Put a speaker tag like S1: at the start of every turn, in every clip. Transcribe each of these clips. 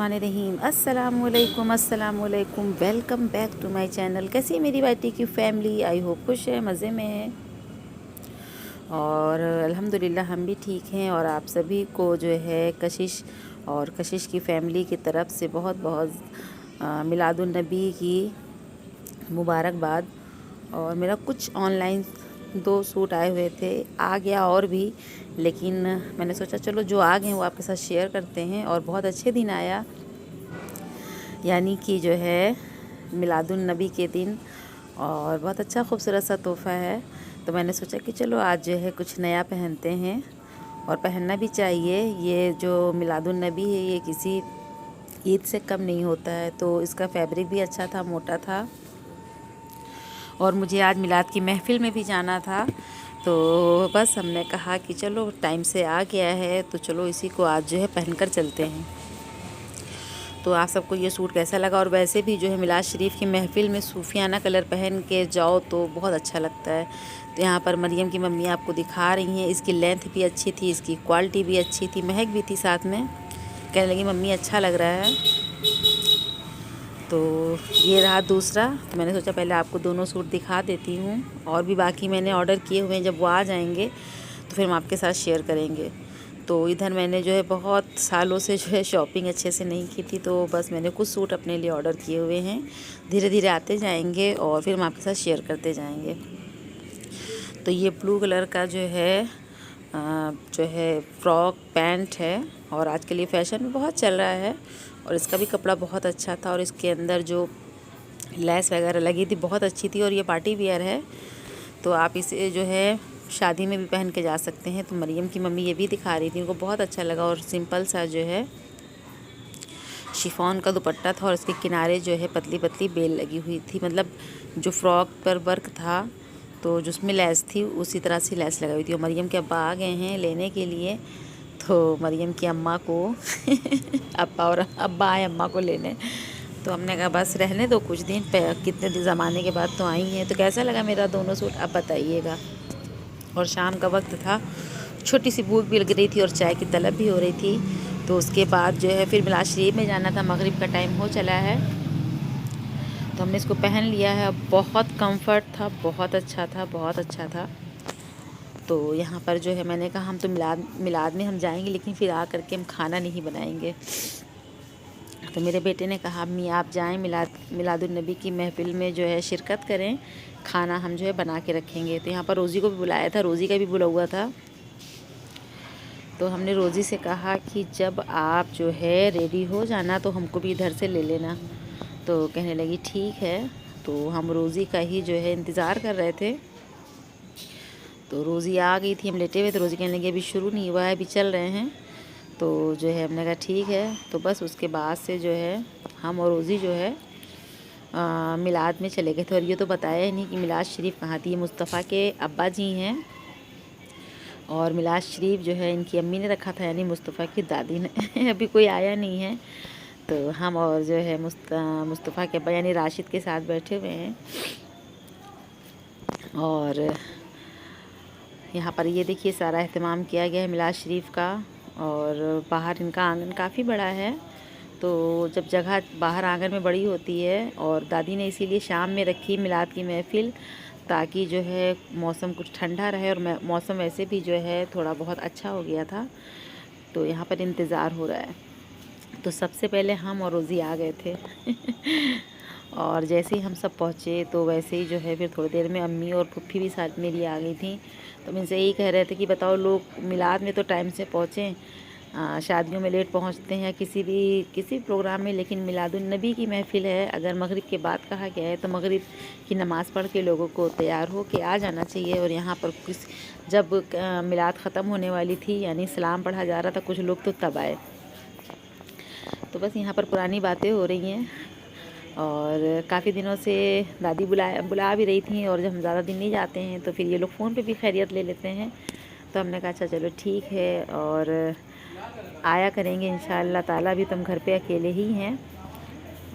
S1: बिस्मिल्लाहिर्रहमानिर्रहीम। अस्सलामुअलैकुम welcome back to my channel. कैसी है मेरी बेटी की फैमिली? आई होप खुश है, मज़े में है और अल्हम्दुलिल्लाह हम भी ठीक हैं। और आप सभी को जो है कशिश और कशिश की फ़ैमिली की तरफ से बहुत बहुत मिलादुन्नबी की मुबारकबाद। और मेरा कुछ ऑनलाइन 2 सूट आए हुए थे, आ गया और भी, लेकिन मैंने सोचा चलो जो आ गए वो आपके साथ शेयर करते हैं। और बहुत अच्छे दिन आया, यानी कि जो है मिलादुन्नबी के दिन, और बहुत अच्छा खूबसूरत सा तोहफ़ा है। तो मैंने सोचा कि चलो आज जो है कुछ नया पहनते हैं, और पहनना भी चाहिए। ये जो मिलादुन्नबी है ये किसी ईद से कम नहीं होता है। तो इसका फैब्रिक भी अच्छा था, मोटा था, और मुझे आज मिलाद की महफ़िल में भी जाना था। तो बस हमने कहा कि चलो टाइम से आ गया है तो चलो इसी को आज जो है पहनकर चलते हैं। तो आप सबको ये सूट कैसा लगा? और वैसे भी जो है मिलाद शरीफ की महफ़िल में सूफियाना कलर पहन के जाओ तो बहुत अच्छा लगता है। तो यहाँ पर मरियम की मम्मी आपको दिखा रही हैं। इसकी लेंथ भी अच्छी थी, इसकी क्वालिटी भी अच्छी थी, महक भी थी साथ में। कहने लगी मम्मी अच्छा लग रहा है। तो ये रहा दूसरा। तो मैंने सोचा पहले आपको दोनों सूट दिखा देती हूँ, और भी बाकी मैंने ऑर्डर किए हुए हैं, जब वो आ जाएंगे तो फिर हम आपके साथ शेयर करेंगे। तो इधर मैंने जो है बहुत सालों से जो है शॉपिंग अच्छे से नहीं की थी, तो बस मैंने कुछ सूट अपने लिए ऑर्डर किए हुए हैं। धीरे धीरे आते जाएंगे और फिर हम आपके साथ शेयर करते जाएंगे। तो ये ब्लू कलर का जो है फ्रॉक पैंट है, और आजकल ये फैशन में बहुत चल रहा है। और इसका भी कपड़ा बहुत अच्छा था, और इसके अंदर जो लेस वगैरह लगी थी बहुत अच्छी थी। और ये पार्टी वियर है, तो आप इसे जो है शादी में भी पहन के जा सकते हैं। तो मरियम की मम्मी ये भी दिखा रही थी, उनको बहुत अच्छा लगा। और सिंपल सा जो है शिफॉन का दुपट्टा था, और इसके किनारे जो है पतली पतली बेल लगी हुई थी। मतलब जो फ्रॉक पर वर्क था तो जिसमें लेस थी उसी तरह से लेस लगाई हुई थी। और मरियम के अब्बा आ गए हैं लेने के लिए, तो मरियम की अम्मा को अब्बा और अब्बा आए अम्मा को लेने। तो हमने कहा बस रहने दो कुछ दिन, कितने ज़माने के बाद तो आई हैं। तो कैसा लगा मेरा दोनों सूट आप बताइएगा। और शाम का वक्त था, छोटी सी भूख भी लग रही थी और चाय की तलब भी हो रही थी। तो उसके बाद जो है फिर मिलाद शरीफ में जाना था, मगरिब का टाइम हो चला है। तो हमने इसको पहन लिया है। बहुत कंफर्ट था, बहुत अच्छा था, बहुत अच्छा था। तो यहाँ पर जो है मैंने कहा हम तो मिलाद में हम जाएंगे, लेकिन फिर आ करके हम खाना नहीं बनाएंगे। तो मेरे बेटे ने कहा अम्मी आप जाएं मिलादुन्नबी की महफ़िल में जो है शिरकत करें, खाना हम जो है बना के रखेंगे। तो यहाँ पर रोज़ी को भी बुलाया था, रोज़ी का भी बुला हुआ था। तो हमने रोज़ी से कहा कि जब आप जो है रेडी हो जाना तो हमको भी इधर से ले लेना। तो कहने लगी ठीक है। तो हम रोज़ी का ही जो है इंतज़ार कर रहे थे। तो रोज़ी आ गई थी, हम लेटे हुए। तो रोज़ी कहने लगी अभी शुरू नहीं हुआ है, अभी चल रहे हैं। तो जो है हमने कहा ठीक है। तो बस उसके बाद से जो है हम और रोज़ी जो है मिलाद में चले गए थे। और ये तो बताया ही नहीं कि मिलाद शरीफ कहाँ थी। ये मुस्तफ़ा के अब्बा जी हैं, और मिलाद शरीफ जो है इनकी अम्मी ने रखा था, यानी मुस्तफ़ा की दादी ने अभी कोई आया नहीं है। तो हम और जो है मुस्तफ़ा के अब्बा यानी राशिद के साथ बैठे हुए हैं। और यहाँ पर ये देखिए सारा एहतमाम किया गया है मिलाद शरीफ का। और बाहर इनका आंगन काफ़ी बड़ा है। तो जब जगह बाहर आंगन में बड़ी होती है, और दादी ने इसीलिए शाम में रखी मिलाद की महफ़िल, ताकि जो है मौसम कुछ ठंडा रहे। और मौसम वैसे भी जो है थोड़ा बहुत अच्छा हो गया था। तो यहाँ पर इंतज़ार हो रहा है। तो सबसे पहले हम और रोज़ी आ गए थे और जैसे ही हम सब पहुँचे तो वैसे ही जो है फिर थोड़ी देर में अम्मी और पुप्पी भी साथ मेरी आ गई थी। तो हम इनसे यही कह रहे थे कि बताओ लोग मिलाद में तो टाइम से पहुँचें, शादियों में लेट पहुँचते हैं किसी प्रोग्राम में, लेकिन मिलादुन्नबी की महफ़िल है। अगर मगरिब के बाद कहा गया है तो मगरिब की नमाज़ पढ़ के लोगों को तैयार हो के आ जाना चाहिए। और यहाँ पर जब मिलाद ख़त्म होने वाली थी, यानी सलाम पढ़ा जा रहा था, कुछ लोग तो तब आए। तो बस यहाँ पर पुरानी बातें हो रही हैं। और काफ़ी दिनों से दादी बुला भी रही थी, और जब हम ज़्यादा दिन नहीं जाते हैं तो फिर ये लोग फ़ोन पे भी खैरियत ले लेते हैं। तो हमने कहा अच्छा चलो ठीक है, और आया करेंगे इंशाअल्लाह ताला। अभी तुम घर पे अकेले ही हैं।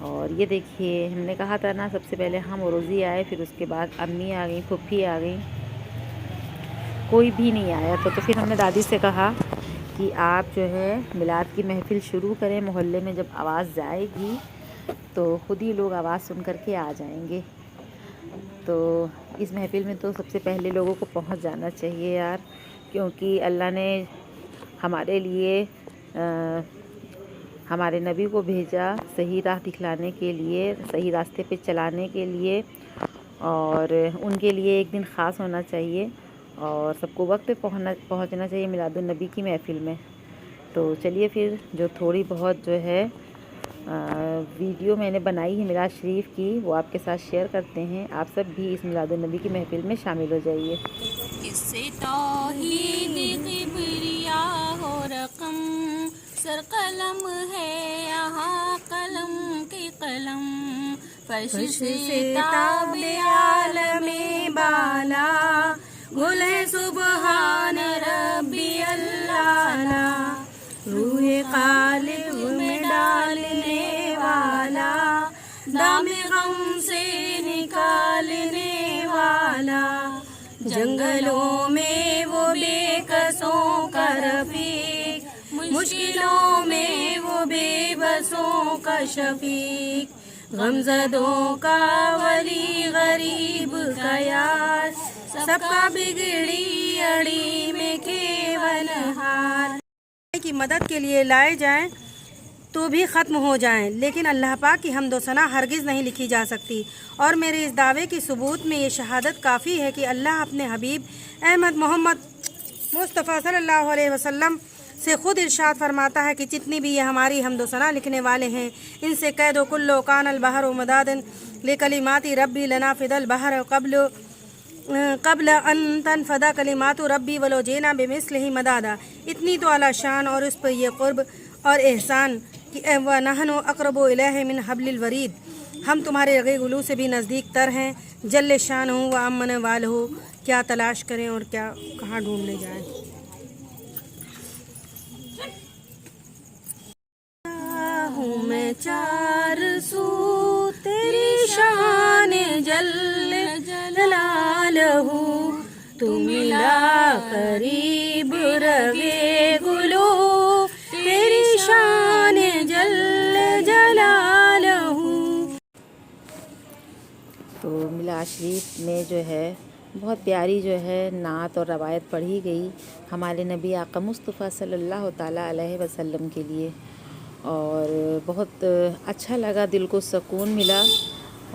S1: और ये देखिए हमने कहा था ना, सबसे पहले हम और रोज़ी आए, फिर उसके बाद अम्मी आ गई, फुफ्फी आ गई, कोई भी नहीं आया। तो फिर हमने दादी से कहा कि आप जो है मिलाद की महफ़िल शुरू करें। मोहल्ले में जब आवाज़ जाएगी तो ख़ुद ही लोग आवाज़ सुन कर के आ जाएंगे। तो इस महफ़िल में तो सबसे पहले लोगों को पहुंच जाना चाहिए यार, क्योंकि अल्लाह ने हमारे लिए हमारे नबी को भेजा सही राह दिखलाने के लिए, सही रास्ते पे चलाने के लिए, और उनके लिए एक दिन ख़ास होना चाहिए और सबको वक्त पे पहुंचना चाहिए मिलादुन नबी की महफ़िल में। तो चलिए फिर जो थोड़ी बहुत जो है वीडियो मैंने बनाई है मिलाद शरीफ की, वो आपके साथ शेयर करते हैं। आप सब भी इस मिलादुन नबी की महफ़िल में शामिल हो जाइए।
S2: इससे तौहीद किबरिया हो रकम, सर कलम है यहाँ कलम के कलम, फर्श से ताबे आलमे बाला, गुल है सुबहान रब्बी अल्लाह, रूहे कालिब में डालने वाला, दामे गम से निकालने वाला, जंगलों में वो बेकसों का रफीक, मुश्किलों में वो बेबसों का शफीक, गमज़दों का वली गरीब का यार, सबका बिगड़ी अड़ी में केवल हार।
S3: की मदद के लिए लाए जाएं तो भी ख़त्म हो जाएं, लेकिन अल्लाह पाक की हम्द व सना हरगिज़ नहीं लिखी जा सकती। और मेरे इस दावे की सबूत में ये शहादत काफ़ी है कि अल्लाह अपने हबीब अहमद मोहम्मद मुस्तफ़ा सल्लल्लाहु अलैहि वसल्लम से ख़ुद इरशाद फरमाता है कि जितनी भी ये हमारी हम्द व सना लिखने वाले हैं, इनसे कह दो कुल्लो कान अल बहर व मदादन लिकलिमाती रब्बी लना फिदल बहर कबल अन तनफदा कलिमातु रब्बी वलो जेना बेमिस्लिही मदादा। इतनी तो आला शान और उस पर यह क़ुर्ब और एहसान कि व नहनु अक़रबु इलैहि मिन हब्लिल वरीद, हम तुम्हारे रगे गुलू से भी नज़दीक तर हैं। जल्ले शान हो व अमन वाल हो, क्या तलाश करें और क्या कहाँ ढूंढने जाएं।
S2: हूँ मैं चार सू तेरी शान जल्ले जलालहू, तू मिला करीब रगे गुलो, तेरी शान जल्ले जलालहू।
S1: तो मिलाद शरीफ में जो है बहुत प्यारी जो है नात और रवायत पढ़ी गई हमारे नबी आका मुस्तफ़ा सल्लल्लाहु ताला अलैहि वसल्लम के लिए, और बहुत अच्छा लगा, दिल को सुकून मिला।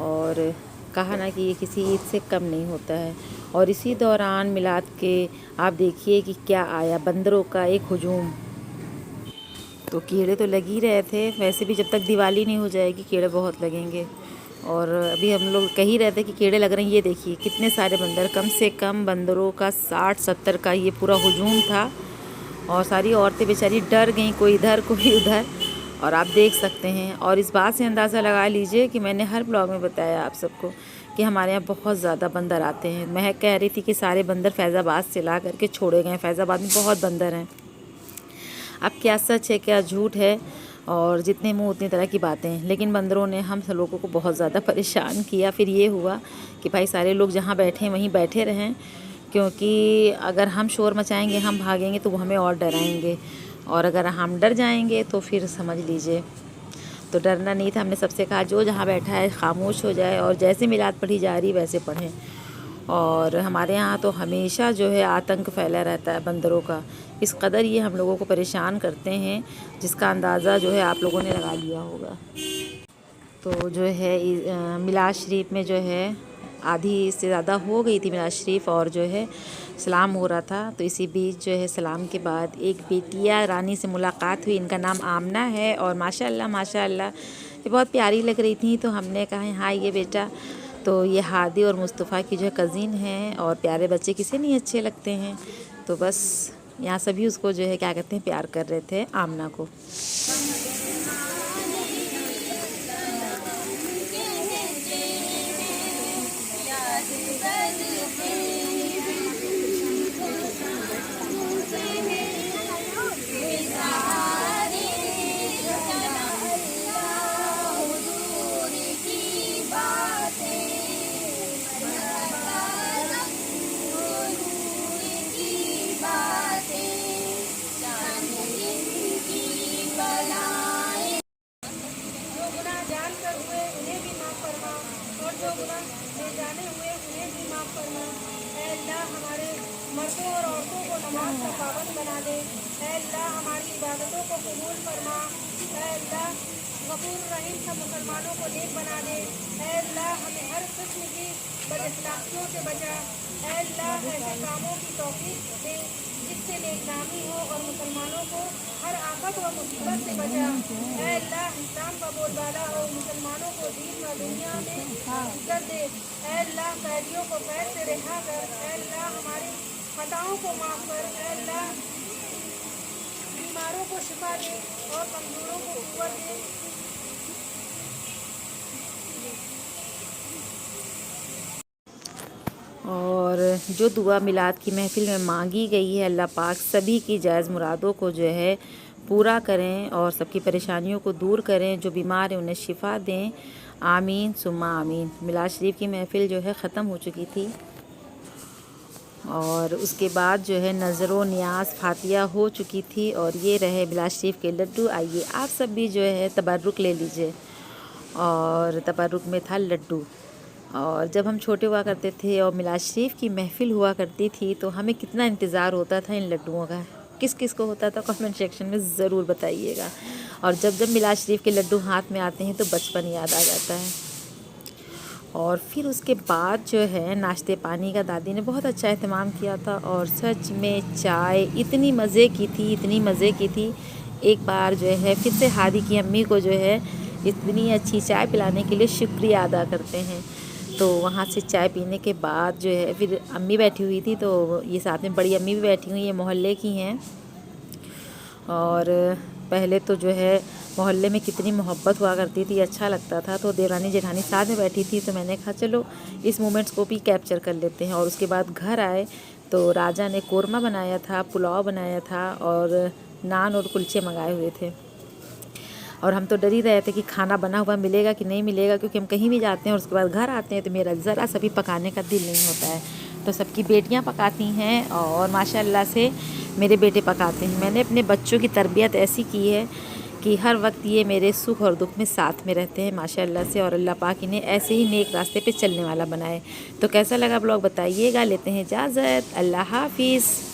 S1: और कहा ना कि ये किसी ईद से कम नहीं होता है। और इसी दौरान मिलाद के आप देखिए कि क्या आया, बंदरों का एक हुजूम। तो कीड़े तो लग ही रहे थे, वैसे भी जब तक दिवाली नहीं हो जाएगी कीड़े बहुत लगेंगे। और अभी हम लोग कह ही रहे थे कि कीड़े लग रहे हैं, ये देखिए कितने सारे बंदर, कम से कम बंदरों का 60-70 का ये पूरा हुजूम था। और सारी औरतें बेचारी डर गईं, कोई इधर कोई उधर, और आप देख सकते हैं। और इस बात से अंदाज़ा लगा लीजिए कि मैंने हर ब्लॉग में बताया आप सबको कि हमारे यहाँ बहुत ज़्यादा बंदर आते हैं। महक कह रही थी कि सारे बंदर फैज़ाबाद से ला करके छोड़े गए, फैज़ाबाद में बहुत बंदर हैं। अब क्या सच है क्या झूठ है, और जितने मुँह उतनी तरह की बातें हैं। लेकिन बंदरों ने हम सब लोगों को बहुत ज़्यादा परेशान किया। फिर ये हुआ कि भाई सारे लोग जहाँ बैठे हैं वहीं बैठे रहें, क्योंकि अगर हम शोर मचाएंगे, हम भागेंगे तो वो हमें और डराएंगे, और अगर हम डर जाएंगे तो फिर समझ लीजिए। तो डरना नहीं था, हमने सबसे कहा जो जहाँ बैठा है खामोश हो जाए, और जैसे मिलाद पढ़ी जा रही वैसे पढ़ें। और हमारे यहाँ तो हमेशा जो है आतंक फैला रहता है बंदरों का, इस कदर ये हम लोगों को परेशान करते हैं, जिसका अंदाज़ा जो है आप लोगों ने लगा लिया होगा। तो जो है मिलाद शरीफ में जो है आधी से ज़्यादा हो गई थी मिलाद शरीफ, और जो है सलाम हो रहा था। तो इसी बीच जो है सलाम के बाद एक बेटिया रानी से मुलाकात हुई, इनका नाम आमना है, और माशाअल्लाह माशाअल्लाह ये बहुत प्यारी लग रही थी। तो हमने कहा हाँ ये बेटा, तो ये हादी और मुस्तफ़ा की जो है कज़िन हैं, और प्यारे बच्चे किसे नहीं अच्छे लगते हैं। तो बस यहाँ सभी उसको जो है क्या कहते हैं प्यार कर रहे थे आमना को।
S3: गुनाह जानकर हुए उन्हें भी माफ़ फरमा, और जो गुनाह बेजाने हुए उन्हें भी माफ़ फरमा। ऐ अल्लाह हमारे मर्दों और औरतों को नमाज का पाबंद बना दे। ऐ अल्लाह हमारी इबादतों को कबूल फरमा। ऐ अल्लाह गफूर रहीम सब मुसलमानों को नेक बना दे। ऐ अल्लाह हमें हर किस्म की बदअखलाकियों से बचा। ऐ अल्लाह ऐसे कामों की तौफीक दे जिससे नेकनामी हो और मुसलमानों को हर आफत और मुसीबत से बचा। ऐ अल्लाह इस्लाम का बोलबाला हो, मुसलमानों को दीन व दुनिया में इज्जत दे। ऐ अल्लाह कैदियों को कैद से रिहा कर। ऐ अल्लाह हमारी खताओं को माफ़ कर। ऐ अल्लाह बीमारों को शिफा दे और कमजोरों को कुव्वत दे।
S1: और जो दुआ मिलाद की महफ़िल में मांगी गई है, अल्लाह पाक सभी की जायज़ मुरादों को जो है पूरा करें और सबकी परेशानियों को दूर करें। जो बीमार हैं उन्हें शिफ़ा दें। आमीन सुम्मा आमीन। मिलाद शरीफ की महफ़िल जो है ख़त्म हो चुकी थी और उसके बाद जो है नज़रो नियाज़ फातिया हो चुकी थी और ये रहे मिलाद शरीफ के लड्डू। आइए आप सब भी जो है तबर्रुक ले लीजिए। और तबर्रुक में था लड्डू। और जब हम छोटे हुआ करते थे और मिलाद शरीफ की महफ़िल हुआ करती थी तो हमें कितना इंतज़ार होता था इन लड्डुओं का। किस किस को होता था कमेंट सेक्शन में ज़रूर बताइएगा। और जब जब मिलाद शरीफ के लड्डू हाथ में आते हैं तो बचपन याद आ जाता है। और फिर उसके बाद जो है नाश्ते पानी का दादी ने बहुत अच्छा एहतमाम किया था और सच में चाय इतनी मज़े की थी, इतनी मज़े की थी। एक बार जो है फिर से हादी की अम्मी को जो है इतनी अच्छी चाय पिलाने के लिए शुक्रिया अदा करते हैं। तो वहाँ से चाय पीने के बाद जो है फिर अम्मी बैठी हुई थी, तो ये साथ में बड़ी अम्मी भी बैठी हुई, ये मोहल्ले की हैं। और पहले तो जो है मोहल्ले में कितनी मोहब्बत हुआ करती थी, अच्छा लगता था। तो देवरानी जेठानी साथ में बैठी थी तो मैंने कहा चलो इस मोमेंट्स को भी कैप्चर कर लेते हैं। और उसके बाद घर आए तो राजा ने कोरमा बनाया था, पुलाव बनाया था और नान और कुलचे मंगाए हुए थे। और हम तो डर ही रहे थे कि खाना बना हुआ मिलेगा कि नहीं मिलेगा, क्योंकि हम कहीं भी जाते हैं और उसके बाद घर आते हैं तो मेरा ज़रा सा भी पकाने का दिल नहीं होता है। तो सबकी बेटियां पकाती हैं और माशाल्लाह से मेरे बेटे पकाते हैं। मैंने अपने बच्चों की तरबियत ऐसी की है कि हर वक्त ये मेरे सुख और दुख में साथ में रहते हैं माशाल्लाह से। और अल्लाह पाक इन्हें ऐसे ही नेक रास्ते पे चलने वाला बनाए। तो कैसा लगा ब्लॉग बताइएगा। लेते हैं इजाज़त। अल्लाह हाफिज़।